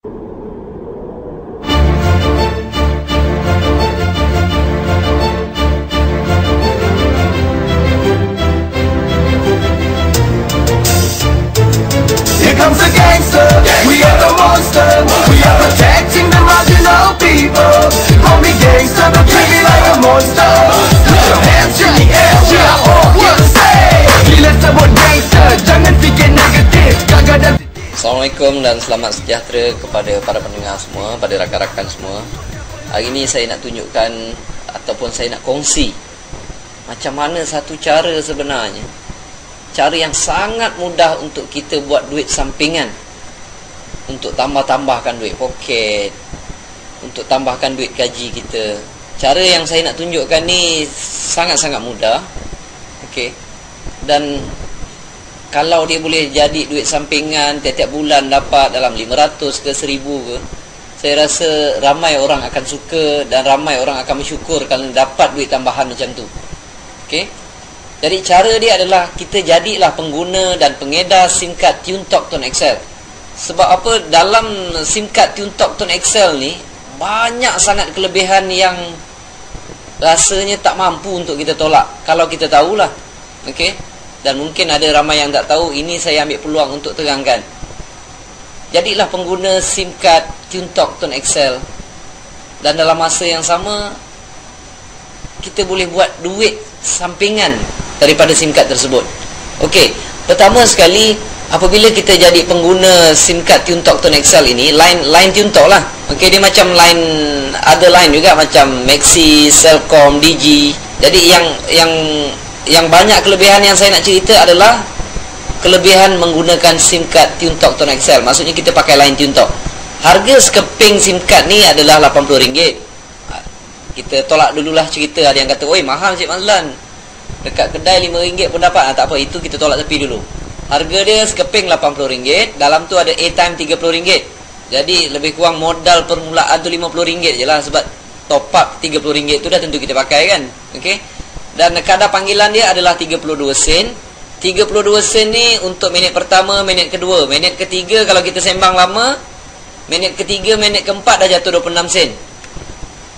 Here comes the gangster, we are the monster, we are protecting the marginal people. Call me gangster, but treat me like a monster. Put your hands in the air, we are all here to stay. Bila sebut gangster, jangan fikir negatif. Gagal dan Assalamualaikum dan selamat sejahtera kepada para pendengar semua, pada rakan-rakan semua. Hari ini saya nak tunjukkan ataupun saya nak kongsi macam mana satu cara sebenarnya, cara yang sangat mudah untuk kita buat duit sampingan, untuk tambahkan duit poket, untuk tambahkan duit gaji kita. Cara yang saya nak tunjukkan ni sangat-sangat mudah. Okey. Dan kalau dia boleh jadi duit sampingan tiap-tiap bulan dapat dalam 500 ke 1000 ke, saya rasa ramai orang akan suka dan ramai orang akan bersyukur kalau dapat duit tambahan macam tu. Okey. Jadi cara dia adalah kita jadilah pengguna dan pengedar SIM card TuneTalk Tone XL. Sebab apa? Dalam SIM card TuneTalk Tone XL ni banyak sangat kelebihan yang rasanya tak mampu untuk kita tolak kalau kita tahulah. Okey. Dan mungkin ada ramai yang tak tahu, ini saya ambil peluang untuk terangkan. Jadilah pengguna SIM card TuneTalk Tone XL, dan dalam masa yang sama kita boleh buat duit sampingan daripada SIM card tersebut. Okey, pertama sekali apabila kita jadi pengguna SIM card TuneTalk Tone XL ini, line TuneTalk lah. Okey, dia macam line, ada line juga macam Maxi, Celcom, Digi. Jadi yang banyak kelebihan yang saya nak cerita adalah kelebihan menggunakan SIM card TuneTalk Tone XL. Maksudnya kita pakai line TuneTalk. Harga sekeping SIM card ni adalah RM80. Kita tolak dululah cerita. Ada yang kata, "Oi, mahal Cik Mazlan. Dekat kedai RM5 pun dapat." Tak apa, itu kita tolak tepi dulu. Harga dia sekeping RM80. Dalam tu ada airtime RM30. Jadi lebih kurang modal permulaan tu RM50 je lah. Sebab top up RM30 tu dah tentu kita pakai kan. Okey. Dan kadar panggilan dia adalah 32 sen. 32 sen ni untuk minit pertama, minit kedua. Minit ketiga kalau kita sembang lama, minit ketiga, minit keempat dah jatuh 26 sen.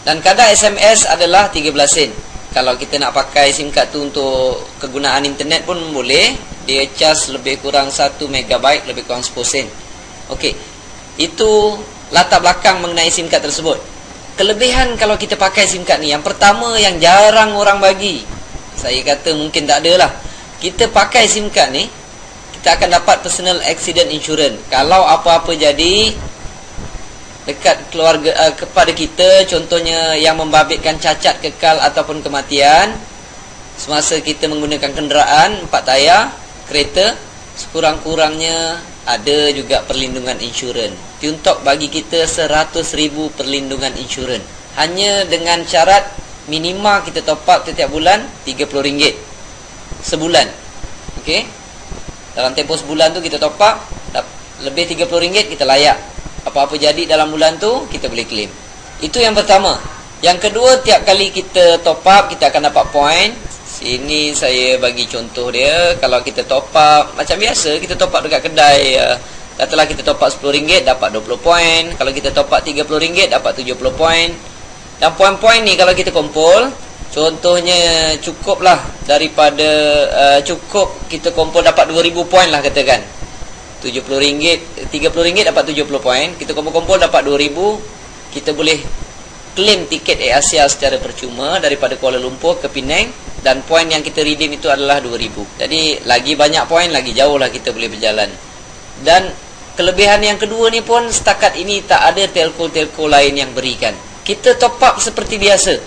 Dan kadar SMS adalah 13 sen. Kalau kita nak pakai SIM card tu untuk kegunaan internet pun boleh. Dia charge lebih kurang 1 MB, lebih kurang 10 sen. Okey. Itu latar belakang mengenai SIM card tersebut. Kelebihan kalau kita pakai SIM card ni, yang pertama yang jarang orang bagi, saya kata mungkin tak ada lah. Kita pakai SIM card ni, kita akan dapat personal accident insurance. Kalau apa-apa jadi dekat keluarga, kepada kita, contohnya yang membabitkan cacat kekal ataupun kematian semasa kita menggunakan kenderaan 4 tayar, kereta, sekurang-kurangnya ada juga perlindungan insurans. TuneTalk bagi kita 100,000 perlindungan insurans. Hanya dengan syarat minima kita top up setiap bulan RM30 sebulan. Okey. Dalam tempoh sebulan tu kita top up lebih RM30, kita layak. Apa-apa jadi dalam bulan tu kita boleh claim. Itu yang pertama. Yang kedua, tiap kali kita top up kita akan dapat point. Sini saya bagi contoh dia. Kalau kita top up macam biasa, kita top up dekat kedai, katalah kita top up RM10 dapat 20 poin. Kalau kita top up RM30 dapat 70 poin. Dan poin-poin ni kalau kita kumpul, contohnya cukuplah daripada cukup kita kumpul dapat 2000 poin lah katakan. RM70, RM30 dapat 70 poin. Kita kumpul-kumpul dapat 2000, kita boleh claim tiket Air Asia secara percuma daripada Kuala Lumpur ke Penang. Dan poin yang kita redeem itu adalah 2000. Jadi lagi banyak poin, lagi jauh lah kita boleh berjalan. Dan kelebihan yang kedua ni pun setakat ini tak ada telco-telco lain yang berikan. Kita top up seperti biasa.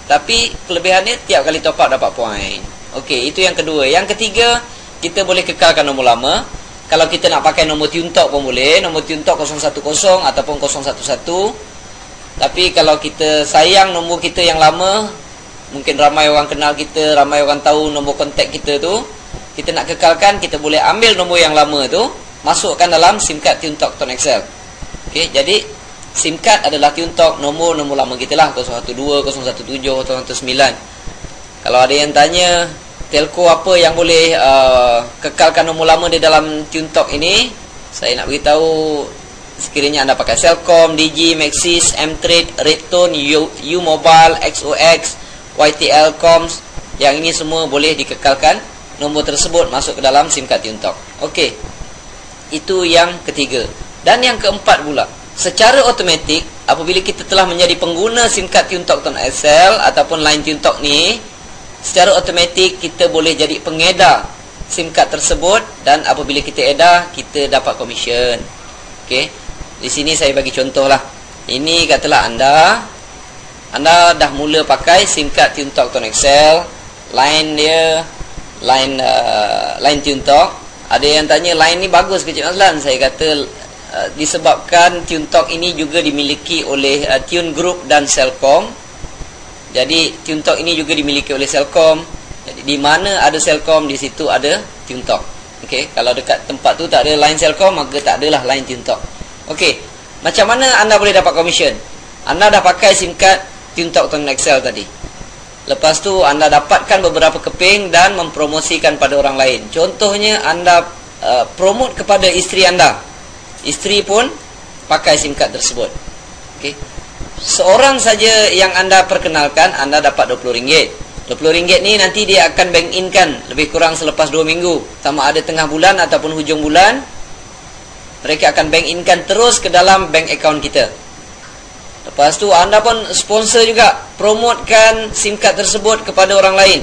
Tapi kelebihannya tiap kali top up dapat poin. Okey, itu yang kedua. Yang ketiga, kita boleh kekalkan nombor lama. Kalau kita nak pakai nombor TuneTalk pun boleh. Nombor TuneTalk 010 ataupun 011. Tapi kalau kita sayang nombor kita yang lama, mungkin ramai orang kenal kita, ramai orang tahu nombor kontak kita tu, kita nak kekalkan, kita boleh ambil nombor yang lama tu, masukkan dalam SIM card TuneTalk Tone XL. Okey, jadi SIM card adalah TuneTalk, nombor lama kita lah, 012, 017, 019. Kalau ada yang tanya telco apa yang boleh kekalkan nombor lama di dalam TuneTalk ini, Saya nak beritahu, sekiranya anda pakai Celcom, Digi, Maxis, M-Trade, Redtone, U-Mobile, XOX, YTL Coms, yang ini semua boleh dikekalkan nombor tersebut masuk ke dalam SIM card TuneTalk. Okey, itu yang ketiga. Dan yang keempat pula, secara automatik apabila kita telah menjadi pengguna SIM card TuneTalk Tone XL ataupun line TuneTalk ni, secara automatik kita boleh jadi pengedar SIM card tersebut, dan apabila kita edar, kita dapat komisen. Okey, di sini saya bagi contoh lah. Ini katalah anda dah mula pakai SIM card TuneTalk Tone XL, line dia line TuneTalk. Ada yang tanya, line ni bagus ke Cik Mazlan? Saya kata disebabkan TuneTalk ini juga dimiliki oleh Tune Group dan Celcom. Jadi TuneTalk ini juga dimiliki oleh Celcom. Jadi di mana ada Celcom, di situ ada TuneTalk. Okey, kalau dekat tempat tu tak ada line Celcom, maka tak adalah line TuneTalk. Okey, macam mana anda boleh dapat komisen? Anda dah pakai SIM card TuneTalk Tone XL tadi. Lepas tu anda dapatkan beberapa keping dan mempromosikan pada orang lain. Contohnya anda promote kepada isteri anda. Isteri pun pakai SIM card tersebut. Okey. Seorang saja yang anda perkenalkan, anda dapat RM20. RM20 ni nanti dia akan bank in kan lebih kurang selepas 2 minggu. Sama ada tengah bulan ataupun hujung bulan, mereka akan bank in kan terus ke dalam bank account kita. Lepas tu anda pun sponsor juga, promotekan SIM card tersebut kepada orang lain,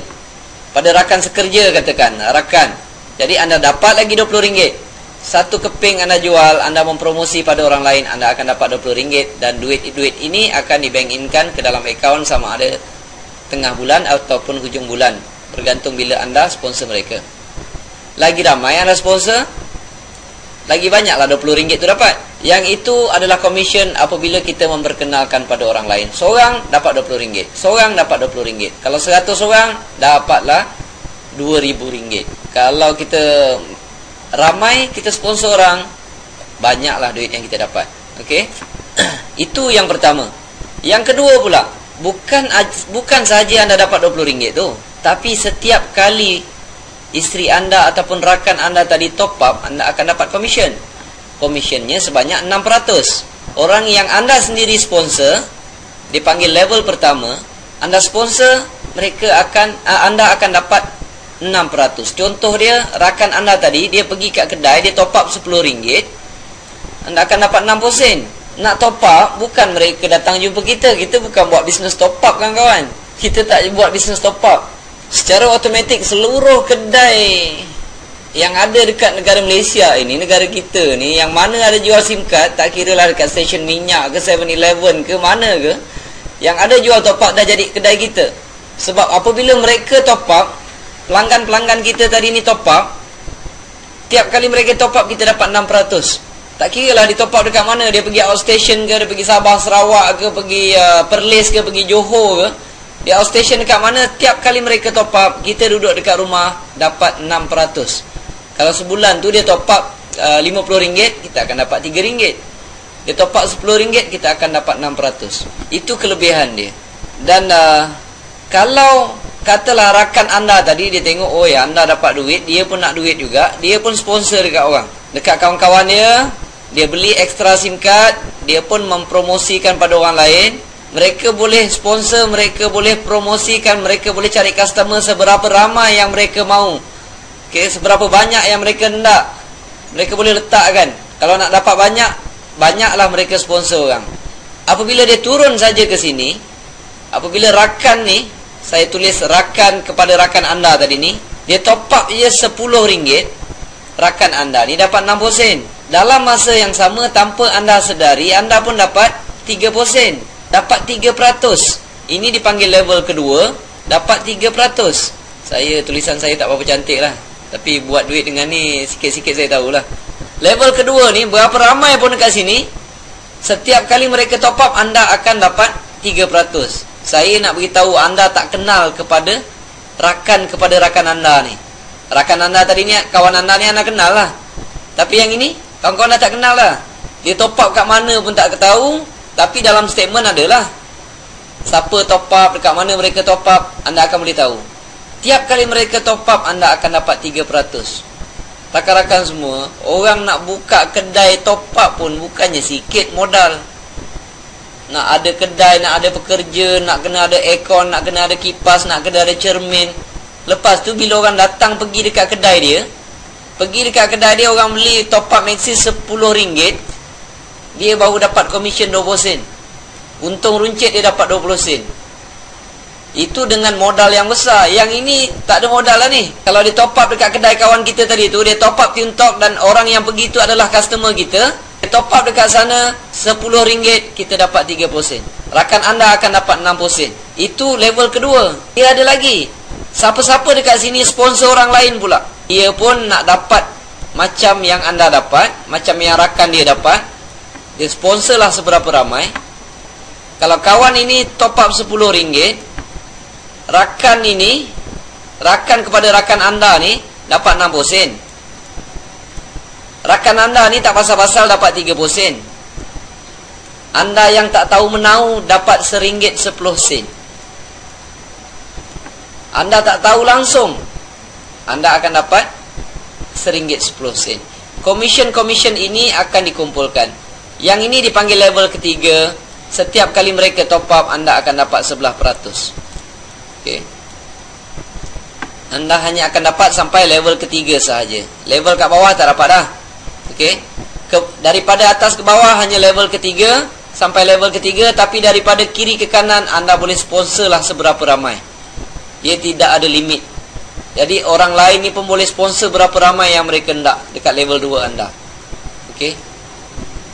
pada rakan sekerja katakan, rakan. Jadi anda dapat lagi RM20. Satu keping anda jual, anda mempromosi pada orang lain, anda akan dapat RM20. Dan duit ini akan dibank in-kan ke dalam akaun sama ada tengah bulan ataupun hujung bulan, bergantung bila anda sponsor mereka. Lagi ramai anda sponsor, lagi banyaklah RM20 tu dapat. Yang itu adalah komisen apabila kita memperkenalkan pada orang lain. Seorang dapat RM20, seorang dapat RM20. Kalau 100 orang, dapatlah RM2,000. Kalau kita ramai, kita sponsor orang, banyaklah duit yang kita dapat. Okey, itu yang pertama. Yang kedua pula, bukan sahaja anda dapat RM20 tu, tapi setiap kali isteri anda ataupun rakan anda tadi top up, anda akan dapat komisen. Komisionnya sebanyak 6%. Orang yang anda sendiri sponsor, dipanggil level pertama, anda sponsor, anda akan dapat 6%. Contoh dia, rakan anda tadi, dia pergi kat kedai, dia top up RM10, anda akan dapat 6%. Nak top up, bukan mereka datang jumpa kita. Kita bukan buat bisnes top up kawan-kawan. Kita tak buat bisnes top up. Secara automatik seluruh kedai yang ada dekat negara Malaysia ini, negara kita ni, yang mana ada jual SIM card, tak kira lah dekat stesen minyak ke 7-Eleven ke mana ke, yang ada jual top up dah jadi kedai kita. Sebab apabila mereka top up, pelanggan-pelanggan kita tadi ni top up, tiap kali mereka top up kita dapat 6%. Tak kira lah dia top up dekat mana, dia pergi outstation ke, dia pergi Sabah Sarawak ke, pergi Perlis ke, pergi Johor ke, dia outstation dekat mana, tiap kali mereka top up, kita duduk dekat rumah dapat 6%. Kalau sebulan tu dia top up RM50, kita akan dapat RM3. Dia top up RM10, kita akan dapat 6%. Itu kelebihan dia. Dan kalau katalah rakan anda tadi, dia tengok, oh ya, anda dapat duit, dia pun nak duit juga, dia pun sponsor dekat orang, dekat kawan-kawan dia beli extra SIM card, dia pun mempromosikan pada orang lain. Mereka boleh sponsor, mereka boleh promosikan, mereka boleh cari customer seberapa ramai yang mereka mahu. Okay, seberapa banyak yang mereka hendak, mereka boleh letakkan. Kalau nak dapat banyak, banyaklah mereka sponsor orang. Apabila dia turun saja ke sini, apabila rakan ni, saya tulis rakan kepada rakan anda tadi ni, dia top up je RM10, rakan anda ni dapat 6%. Dalam masa yang sama, tanpa anda sedari, anda pun dapat 3%, dapat 3%. Ini dipanggil level kedua, dapat 3%. Tulisan saya tak berapa cantik lah, tapi buat duit dengan ni sikit-sikit saya tahulah. Level kedua ni, berapa ramai pun dekat sini, setiap kali mereka top up, anda akan dapat 3%. Saya nak beritahu anda tak kenal kepada rakan anda ni. Rakan anda tadi ni, kawan anda ni anda kenal lah. Tapi yang ini, kawan-kawan anda tak kenal lah. Dia top up kat mana pun tak tahu, tapi dalam statement adalah siapa top up, dekat mana mereka top up, anda akan boleh tahu. Tiap kali mereka top up, anda akan dapat 3%. rakan-rakan semua, orang nak buka kedai top up pun bukannya sikit modal. Nak ada kedai, nak ada pekerja, nak kena ada aircon, nak kena ada kipas, nak kena ada cermin. Lepas tu bila orang datang pergi dekat kedai dia, orang beli top up Maxi RM10, dia baru dapat komisen 20 sen. Untung runcit dia dapat 20 sen. Itu dengan modal yang besar. Yang ini tak ada modal lah ni. Kalau dia top up dekat kedai kawan kita tadi tu, dia top up Tuntok dan orang yang pergi tu adalah customer kita. Dia top up dekat sana RM10, kita dapat 30 sen. Rakan anda akan dapat 60 sen. Itu level kedua. Dia ada lagi. Siapa-siapa dekat sini sponsor orang lain pula. Dia pun nak dapat macam yang anda dapat, macam yang rakan dia dapat. Dia sponsor lah seberapa ramai. Kalau kawan ini top up RM10, rakan kepada rakan anda ni dapat 60 sen. Rakan anda ni tak pasal-pasal dapat 30 sen. Anda yang tak tahu menau dapat RM1.10. Anda tak tahu langsung, anda akan dapat RM1.10. Komisen-komisen ini akan dikumpulkan. Yang ini dipanggil level ketiga. Setiap kali mereka top up, anda akan dapat 11%. Okay. Anda hanya akan dapat sampai level ketiga sahaja. Level kat bawah tak dapat dah. Okay. Daripada atas ke bawah hanya level ketiga, sampai level ketiga. Tapi daripada kiri ke kanan, anda boleh sponsor lah seberapa ramai. Dia tidak ada limit. Jadi orang lain ni pun boleh sponsor berapa ramai yang mereka hendak dekat level 2 anda. Okay.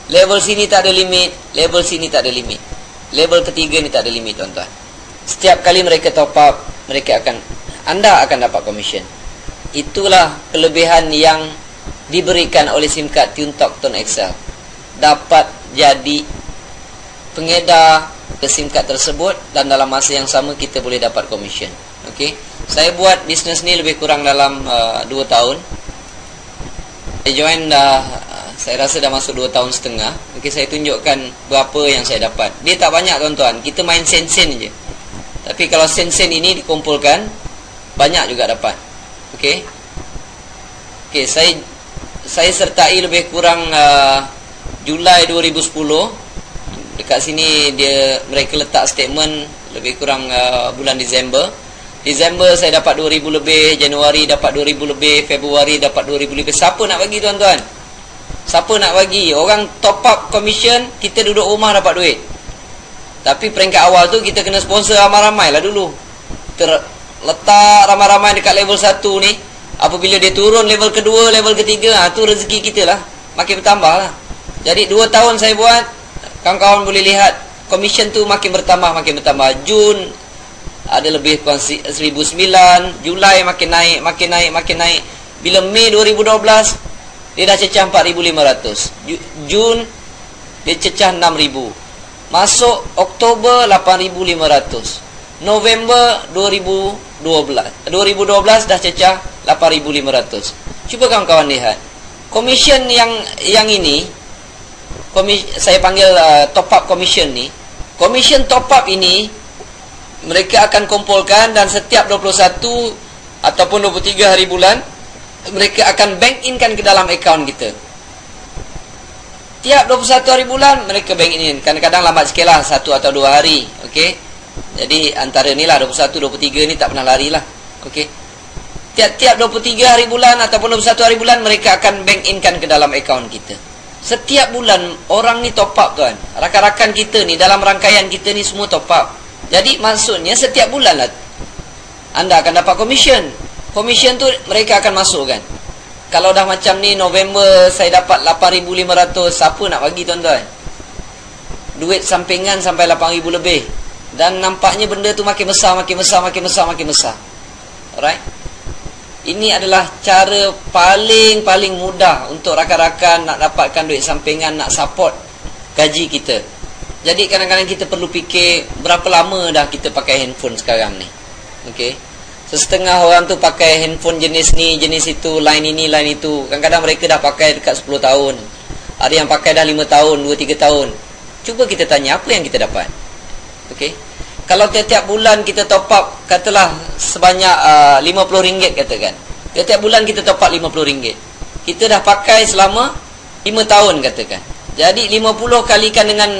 Level sini tak ada limit, level sini tak ada limit. Level ketiga ni tak ada limit, tuan-tuan. Setiap kali mereka top up, anda akan dapat komisen. Itulah kelebihan yang diberikan oleh SIM card Tuntok Tone XL. Dapat jadi pengedar ke SIM card tersebut, dan dalam masa yang sama kita boleh dapat komisen. Okey. Saya buat bisnes ni lebih kurang dalam 2 tahun. Saya join saya rasa dah masuk 2 tahun setengah. Okey, saya tunjukkan berapa yang saya dapat. Dia tak banyak, tuan-tuan. Kita main sen-sen je. Tapi kalau sen-sen ini dikumpulkan, banyak juga dapat. Okey. Okey, saya sertai lebih kurang Julai 2010. Dekat sini mereka letak statement lebih kurang bulan Disember. Disember saya dapat 2,000 lebih, Januari dapat 2,000 lebih, Februari dapat 2,000 lebih. Siapa nak bagi, tuan-tuan? Siapa nak bagi? Orang top up commission, kita duduk rumah dapat duit. Tapi peringkat awal tu kita kena sponsor ramai-ramai lah dulu. Letak ramai-ramai dekat level 1 ni. Apabila dia turun level kedua, level ketiga, tu rezeki kita lah, makin bertambah lah. Jadi 2 tahun saya buat, kawan-kawan boleh lihat commission tu makin bertambah. Jun ada lebih kurang 1,009, Julai makin naik. Bila Mei 2012 dia dah cecah 4,500. Jun dia cecah 6,000. Masuk Oktober 8,500. November 2012 dah cecah 8,500. Cuba kawan-kawan lihat. Komisen yang ini, saya panggil top up commission ni. Komisen top up ini mereka akan kumpulkan, dan setiap 21 ataupun 23 hari bulan mereka akan bank inkan ke dalam akaun kita. Tiap 21 hari bulan mereka bank in. Kadang-kadang lambat sikit lah, 1 atau 2 hari. Okey. Jadi antara ni lah 21, 23 ni tak pernah lari lah. Okey. Tiap-tiap 23 hari bulan ataupun 21 hari bulan mereka akan bank inkan ke dalam akaun kita. Setiap bulan orang ni top up, tuan. Rakan-rakan kita ni dalam rangkaian kita ni semua top up. Jadi maksudnya setiap bulan lah anda akan dapat komisen. Komisen tu mereka akan masukkan. Kalau dah macam ni, November saya dapat 8,500. Siapa nak bagi, tuan-tuan? Duit sampingan sampai 8,000 lebih. Dan nampaknya benda tu makin besar. Alright. Ini adalah cara paling mudah untuk rakan-rakan nak dapatkan duit sampingan, nak support gaji kita. Jadi kadang-kadang kita perlu fikir berapa lama dah kita pakai handphone sekarang ni. Okey. Setengah orang tu pakai handphone jenis ni, jenis itu, line ini, line itu. Kadang-kadang mereka dah pakai dekat 10 tahun. Ada yang pakai dah 5 tahun, 2-3 tahun. Cuba kita tanya apa yang kita dapat. Okey. Kalau tiap-tiap bulan kita top up, katalah sebanyak RM50 katakan. Tiap-tiap bulan kita top up RM50. Kita dah pakai selama 5 tahun katakan. Jadi 50 kalikan dengan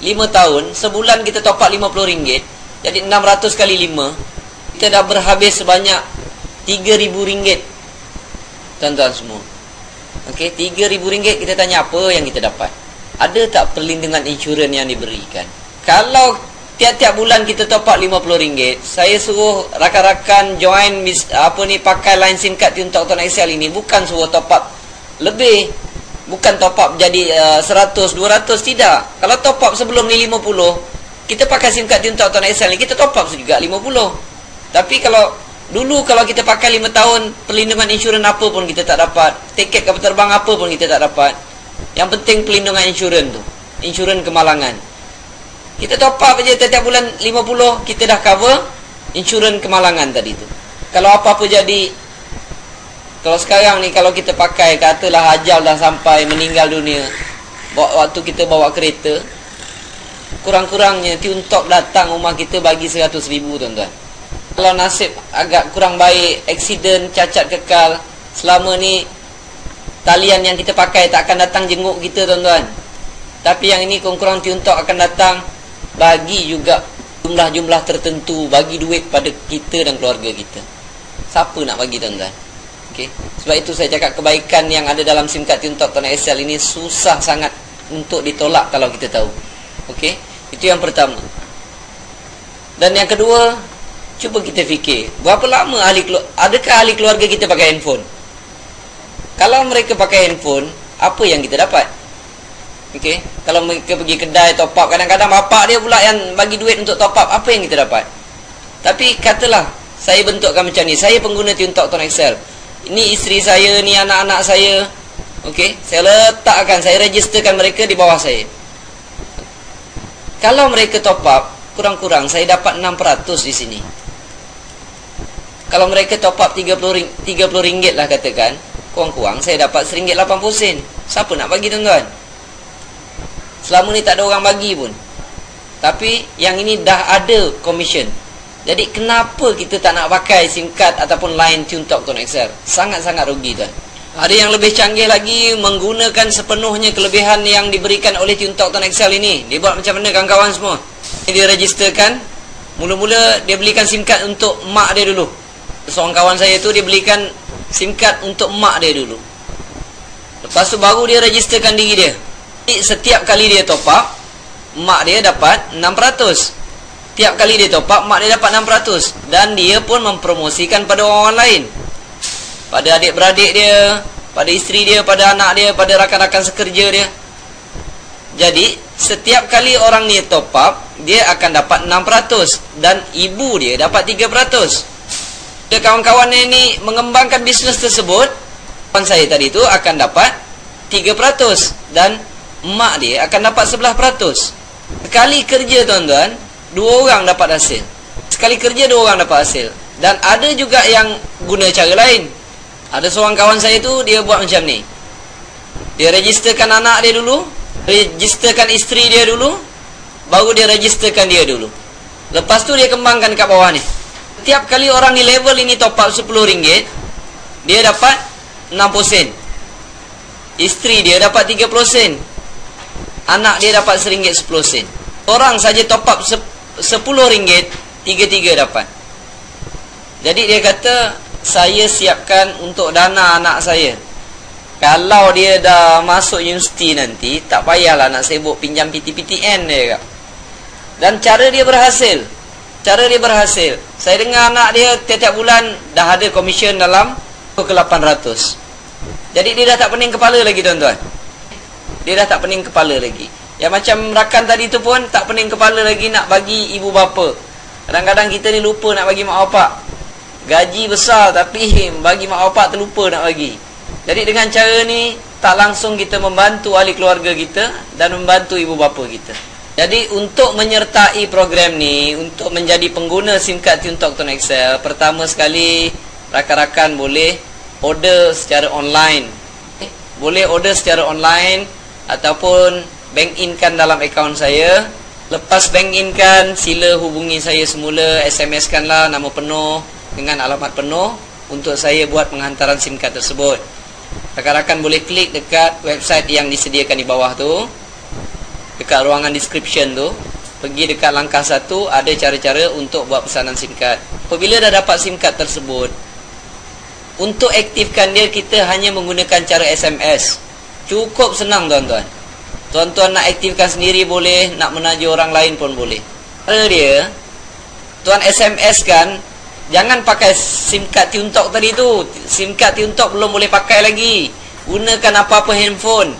5 tahun, sebulan kita top up RM50. Jadi 600 kali 5, kita dah berhabis sebanyak RM3,000. Tuan-tuan semua. Okey, RM3,000 kita tanya apa yang kita dapat? Ada tak perlindungan insurans yang diberikan? Kalau tiap-tiap bulan kita top up RM50, saya suruh rakan-rakan join pakai line SIM card Tiuntok Tuan Excel ini, bukan suruh top up lebih, bukan top up jadi 100, 200, tidak. Kalau top up sebelum ni 50, kita pakai SIM card Tiuntok Tuan Excel ni, kita top up juga 50. Tapi kalau dulu kalau kita pakai 5 tahun, perlindungan insurans apa pun kita tak dapat, tiket kapal terbang apa pun kita tak dapat. Yang penting perlindungan insurans tu, insurans kemalangan. Kita top up je setiap bulan 50, kita dah cover insurans kemalangan tadi tu. Kalau apa-apa jadi, kalau sekarang ni kalau kita pakai, katalah ajal dah sampai, meninggal dunia, waktu kita bawa kereta, kurang-kurangnya Tiuntok datang rumah kita bagi 100,000 tuan-tuan. Kalau nasib agak kurang baik, aksiden, cacat kekal, selama ni talian yang kita pakai tak akan datang jenguk kita tuan-tuan. Tapi yang ini kurang-kurang Tiuntok akan datang, bagi juga jumlah-jumlah tertentu, bagi duit pada kita dan keluarga kita. Siapa nak bagi tuan-tuan? Okay. Sebab itu saya cakap kebaikan yang ada dalam SIM card Tiuntok Tuan Excel ini susah sangat untuk ditolak kalau kita tahu. Okey, itu yang pertama. Dan yang kedua, cuba kita fikir, berapa lama adakah ahli keluarga kita pakai handphone? Kalau mereka pakai handphone, apa yang kita dapat? Okey, kalau mereka pergi kedai top up, kadang-kadang bapak dia pula yang bagi duit untuk top up, apa yang kita dapat? Tapi katalah saya bentukkan macam ni, saya pengguna Tiuntok Tuan Excel. Ini isteri saya, ni anak-anak saya. Okey, saya letakkan, saya registerkan mereka di bawah saya. Kalau mereka top up, kurang-kurang saya dapat 6% di sini. Kalau mereka top up RM30 lah katakan, kurang-kurang saya dapat RM1.80. Siapa nak bagi tuan-tuan? Selama ni tak ada orang bagi pun. Tapi yang ini dah ada commission. Jadi kenapa kita tak nak pakai SIM card ataupun line Tiuntok Tuan Excel? Sangat-sangat rugi tuan. Ada yang lebih canggih lagi, menggunakan sepenuhnya kelebihan yang diberikan oleh Tiuntok Tuan Excel ini. Dia buat macam mana kawan-kawan semua? Dia registerkan, mula-mula dia belikan SIM card untuk mak dia dulu. Seorang kawan saya tu dia belikan SIM card untuk mak dia dulu. Lepas tu baru dia registerkan diri dia. Setiap kali dia top up, mak dia dapat 6%. Tiap kali dia top up, mak dia dapat 6%. Dan dia pun mempromosikan pada orang lain, pada adik-beradik dia, pada isteri dia, pada anak dia, pada rakan-rakan sekerja dia. Jadi setiap kali orang ni top up, dia akan dapat 6%. Dan ibu dia dapat 3%. Dia kawan-kawan ni mengembangkan bisnes tersebut, kawan saya tadi tu akan dapat 3%. Dan mak dia akan dapat 11%. Sekali kerja tuan-tuan, 2 orang dapat hasil. Sekali kerja 2 orang dapat hasil. Dan ada juga yang guna cara lain. Ada seorang kawan saya tu, dia buat macam ni. Dia registerkan anak dia dulu, registerkan isteri dia dulu, baru dia registerkan dia dulu. Lepas tu dia kembangkan kat bawah ni. Tiap kali orang di level ini top up RM10, dia dapat 60 sen. Isteri dia dapat 30 sen. Anak dia dapat RM1.10 sen. Orang saja top up RM10, 3 dapat. Jadi dia kata, saya siapkan untuk dana anak saya. Kalau dia dah masuk universiti nanti, tak payahlah nak sibuk pinjam PTPTN dia kata. Dan cara dia berhasil. Saya dengar anak dia tiap-tiap bulan dah ada komisen dalam ke 800. Jadi dia dah tak pening kepala lagi tuan-tuan. Yang macam rakan tadi tu pun tak pening kepala lagi nak bagi ibu bapa. Kadang-kadang kita ni lupa nak bagi mak bapak. Gaji besar tapi bagi mak bapak terlupa nak bagi. Jadi dengan cara ni tak langsung kita membantu ahli keluarga kita dan membantu ibu bapa kita. Jadi untuk menyertai program ni, untuk menjadi pengguna SIM card Tiuntok Tuan Excel, pertama sekali rakan-rakan boleh order secara online. Boleh order secara online ataupun bank in-kan dalam akaun saya. Lepas bank in-kan, sila hubungi saya semula, SMS-kanlah nama penuh dengan alamat penuh untuk saya buat penghantaran SIM card tersebut. Rakan-rakan boleh klik dekat website yang disediakan di bawah tu, dekat ruangan description tu. Pergi dekat langkah 1, ada cara-cara untuk buat pesanan SIM card. Apabila dah dapat SIM card tersebut, untuk aktifkan dia, kita hanya menggunakan cara SMS. Cukup senang tuan-tuan. Tuan-tuan nak aktifkan sendiri boleh, nak menaja orang lain pun boleh. Cara dia, tuan SMS kan, jangan pakai SIM card Tuntok tadi tu. SIM card Tuntok belum boleh pakai lagi. Gunakan apa-apa handphone.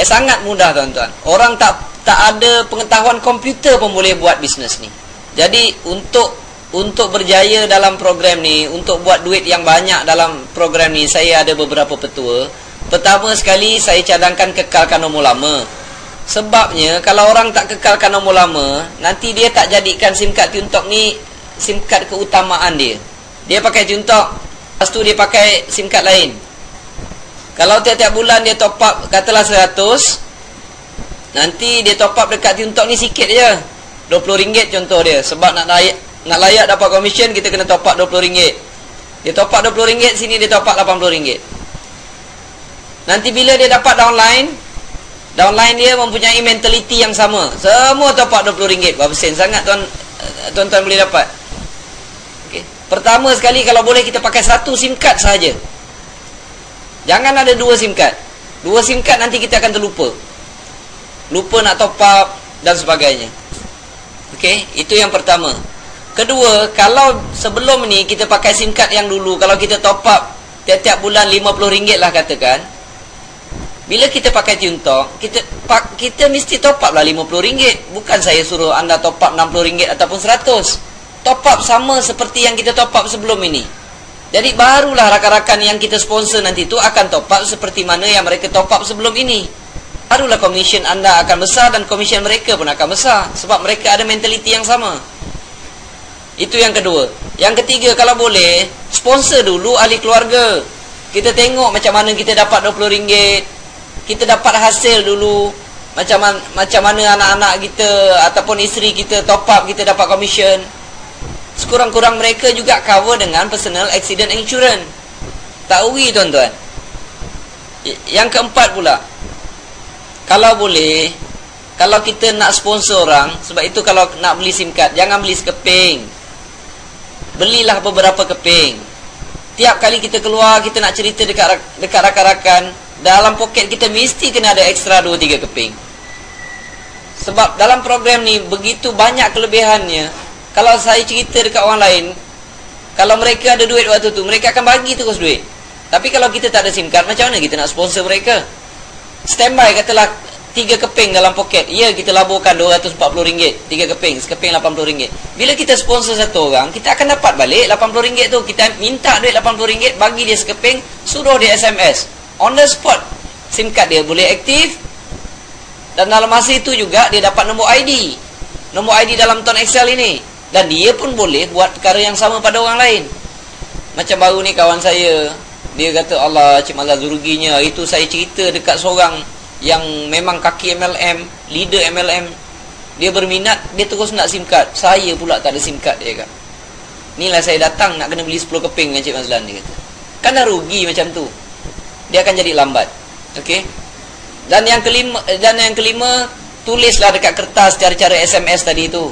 Sangat mudah tuan-tuan. Orang tak ada pengetahuan komputer pun boleh buat bisnes ni. Jadi untuk berjaya dalam program ni, untuk buat duit yang banyak dalam program ni, saya ada beberapa petua. Pertama sekali, saya cadangkan kekalkan nombor lama. Sebabnya kalau orang tak kekalkan nombor lama, nanti dia tak jadikan SIM card Tuntok ni SIM card keutamaan dia. Dia pakai Tuntok, lepas tu dia pakai SIM card lain. Kalau tiap-tiap bulan dia top up katalah 100, nanti dia top up dekat Tuntok ni sikit je, RM20 contoh dia. Sebab nak layak dapat komisen, kita kena top up RM20. Dia top up RM20, sini dia top up RM80. Nanti bila dia dapat downline dia mempunyai mentality yang sama. Semua top up RM20. Berapa sen sangat tuan-tuan boleh dapat. Okay. Pertama sekali, kalau boleh kita pakai satu SIM card sahaja. Jangan ada dua SIM card. Dua SIM card nanti kita akan terlupa. Lupa nak top up dan sebagainya. Okey, itu yang pertama. Kedua, kalau sebelum ni kita pakai SIM card yang dulu, kalau kita top up tiap-tiap bulan RM50 lah katakan. Bila kita pakai Tuntok, kita mesti top up lah RM50. Bukan saya suruh anda top up RM60 ataupun RM100. Top up sama seperti yang kita top up sebelum ini. Jadi barulah rakan-rakan yang kita sponsor nanti tu akan top up seperti mana yang mereka top up sebelum ini. Barulah komisen anda akan besar dan komisen mereka pun akan besar. Sebab mereka ada mentaliti yang sama. Itu yang kedua. Yang ketiga, kalau boleh, sponsor dulu ahli keluarga. Kita tengok macam mana kita dapat RM20. Kita dapat hasil dulu. Macam mana anak-anak kita ataupun isteri kita top up, kita dapat komisen. Sekurang-kurang mereka juga cover dengan personal accident insurance. Tak rugi tuan-tuan. Yang keempat pula, kalau boleh, kalau kita nak sponsor orang, sebab itu kalau nak beli SIM card, jangan beli sekeping. Belilah beberapa keping. Tiap kali kita keluar, kita nak cerita dekat rakan-rakan, dalam poket kita mesti kena ada ekstra 2-3 keping. Sebab dalam program ni begitu banyak kelebihannya. Kalau saya cerita dekat orang lain, kalau mereka ada duit waktu tu, mereka akan bagi terus duit. Tapi kalau kita tak ada SIM card, macam mana kita nak sponsor mereka? Standby katalah 3 keping dalam poket. Ya, kita laburkan RM240. 3 keping, sekeping RM80. Bila kita sponsor satu orang, kita akan dapat balik RM80 tu. Kita minta duit RM80, bagi dia sekeping, suruh dia SMS. On the spot, SIM card dia boleh aktif. Dan dalam masa itu juga, dia dapat nombor ID. Nombor ID dalam ton Excel ini. Dan dia pun boleh buat perkara yang sama pada orang lain. Macam baru ni kawan saya, dia kata, Allah, Cik Mazhar ruginya. Itu saya cerita dekat seorang yang memang kaki MLM, leader MLM. Dia berminat, dia terus nak SIM card. Saya pula tak ada SIM card, dia kata. Inilah saya datang nak kena beli 10 keping dengan Cik Mazlan, dia kata. Kan dah rugi macam tu. Dia akan jadi lambat. Okey. Dan yang kelima, tulislah dekat kertas cara-cara SMS tadi tu.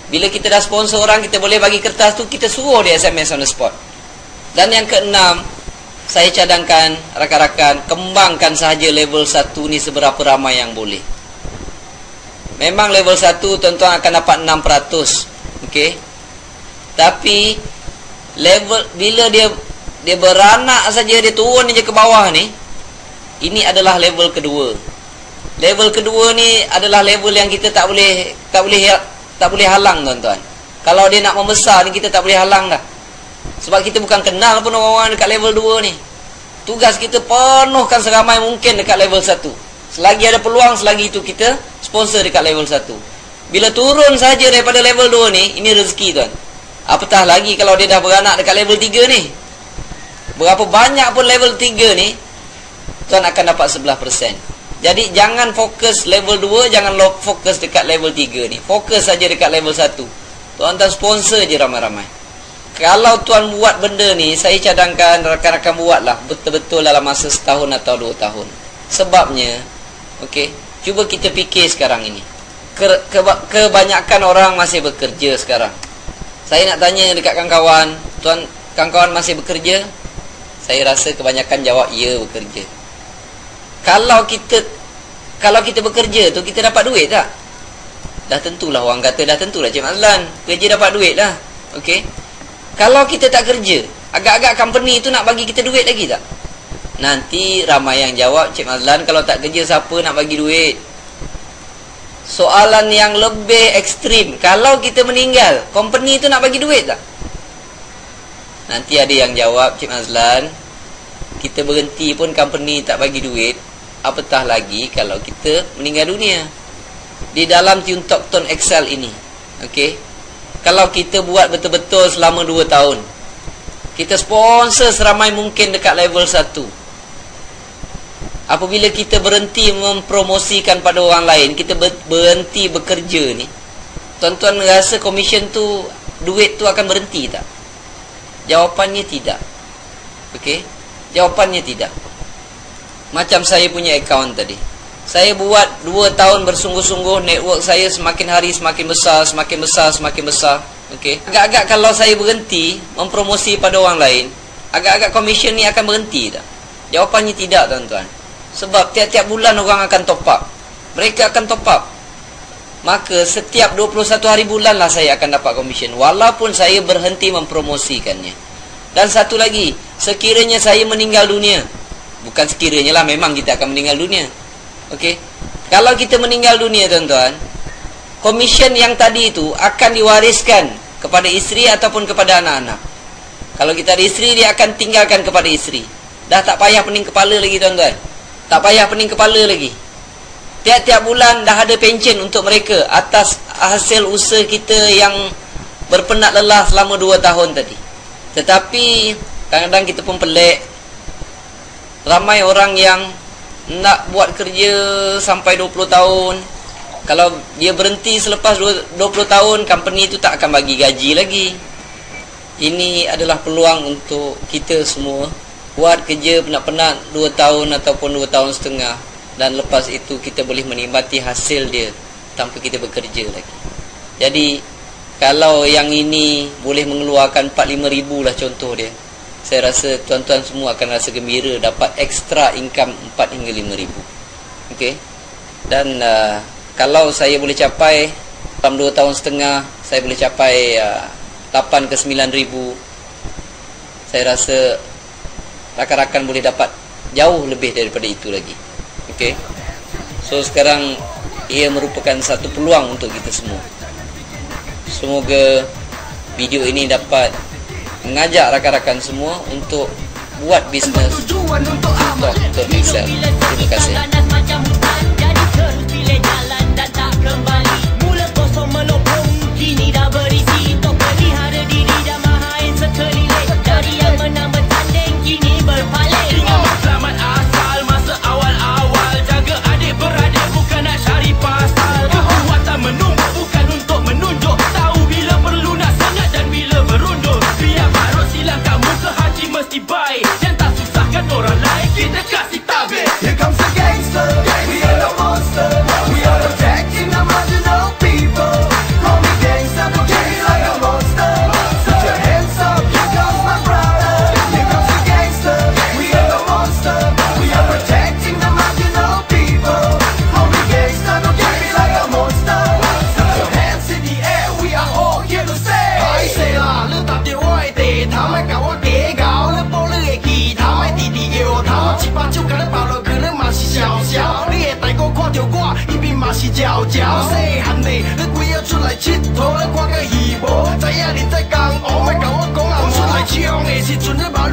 Bila kita dah sponsor orang, kita boleh bagi kertas tu, kita suruh dia SMS on the spot. Dan yang keenam, saya cadangkan rakan-rakan, kembangkan sahaja level 1 ni seberapa ramai yang boleh. Memang level 1 tuan-tuan akan dapat 6%. Okey. Tapi level bila dia beranak saja, dia turun je ke bawah ni, ini adalah level kedua. Level kedua ni adalah level yang kita tak boleh halang tuan-tuan. Kalau dia nak membesar ni, kita tak boleh halang dah. Sebab kita bukan kenal pun orang-orang dekat level 2 ni. Tugas kita penuhkan seramai mungkin dekat level 1. Selagi ada peluang, selagi itu kita sponsor dekat level 1. Bila turun saja daripada level 2 ni, ini rezeki tuan. Apatah lagi kalau dia dah beranak dekat level 3 ni. Berapa banyak pun level 3 ni, tuan akan dapat 11%. Jadi jangan fokus level 2, jangan fokus dekat level 3 ni. Fokus saja dekat level 1. Tuan-tuan sponsor je ramai-ramai. Kalau tuan buat benda ni, saya cadangkan rakan-rakan buatlah betul-betul dalam masa setahun atau 2 tahun. Sebabnya, okey, cuba kita fikir sekarang ini. Kebanyakan orang masih bekerja sekarang. Saya nak tanya dekat kawan-kawan, tuan, kawan-kawan masih bekerja? Saya rasa kebanyakan jawab ya, bekerja. Kalau kita bekerja tu, kita dapat duit tak? Dah tentulah orang kata, dah tentulah Cik Mazlan, kerja dapat duit lah. Okey. Kalau kita tak kerja, agak-agak company tu nak bagi kita duit lagi tak? Nanti ramai yang jawab, Cik Mazlan, kalau tak kerja siapa nak bagi duit? Soalan yang lebih ekstrim, kalau kita meninggal, company tu nak bagi duit tak? Nanti ada yang jawab, Cik Mazlan, kita berhenti pun company tak bagi duit, apatah lagi kalau kita meninggal dunia. Di dalam Tune Talk Tone Excel ini, okey, kalau kita buat betul-betul selama 2 tahun, kita sponsor seramai mungkin dekat level 1. Apabila kita berhenti mempromosikan pada orang lain, kita berhenti bekerja ni, tuan-tuan rasa komisen tu, duit tu akan berhenti tak? Jawapannya tidak. Okey, jawapannya tidak. Macam saya punya akaun tadi, saya buat 2 tahun bersungguh-sungguh, network saya semakin hari semakin besar, semakin besar, semakin besar. Okey. Agak-agak kalau saya berhenti mempromosi pada orang lain, agak-agak komisen ni akan berhenti tak? Jawapannya tidak, tuan-tuan. Sebab tiap-tiap bulan orang akan top up. Mereka akan top up. Maka setiap 21 hari bulan lah saya akan dapat komisen, walaupun saya berhenti mempromosikannya. Dan satu lagi, sekiranya saya meninggal dunia, bukan sekiranya lah, memang kita akan meninggal dunia. Okey. Kalau kita meninggal dunia, tuan-tuan, komisen yang tadi itu akan diwariskan kepada isteri ataupun kepada anak-anak. Kalau kita ada isteri, dia akan tinggalkan kepada isteri. Dah tak payah pening kepala lagi, tuan-tuan. Tak payah pening kepala lagi. Tiap-tiap bulan dah ada pension untuk mereka atas hasil usaha kita yang berpenat lelah selama 2 tahun tadi. Tetapi kadang-kadang kita pun pelik, ramai orang yang nak buat kerja sampai 20 tahun. Kalau dia berhenti selepas 20 tahun, company itu tak akan bagi gaji lagi. Ini adalah peluang untuk kita semua buat kerja penat-penat 2 tahun ataupun 2 tahun setengah, dan lepas itu kita boleh menikmati hasil dia tanpa kita bekerja lagi. Jadi kalau yang ini boleh mengeluarkan 4-5 ribu lah contoh dia, saya rasa tuan-tuan semua akan rasa gembira dapat extra income 4 hingga 5 ribu. Okey. Dan kalau saya boleh capai dalam 2 tahun setengah, saya boleh capai 8 ke 9 ribu, saya rasa rakan-rakan boleh dapat jauh lebih daripada itu lagi. Okey. So sekarang ia merupakan satu peluang untuk kita semua. Semoga video ini dapat mengajak rakan-rakan semua untuk buat bisnes Talk Tone Excel. Terima kasih. Here comes the gangster, we are the monster, we are protecting the marginal people. Call me gangster, don't treat me like a monster. Put your hands up, here comes my brother. Here comes the gangster, we are the monster, we are protecting the marginal people. Call me gangster, don't treat me like a monster. Put your hands in the air, we are all here to stay. I say la, lu tập điều oi tề, thảo mai cậu kế gạo, lu bố lu kỳ, thảo mai tì tì yêu, thảo mai chỉ ba chú cái nó bảo rồi. 小小，你的大哥看着我，伊边嘛是嚼嚼。细汉的，你规要出来佚佗，你看个戏无？知影你在讲，哦，莫甲我讲啊，出来唱的时阵你嘛。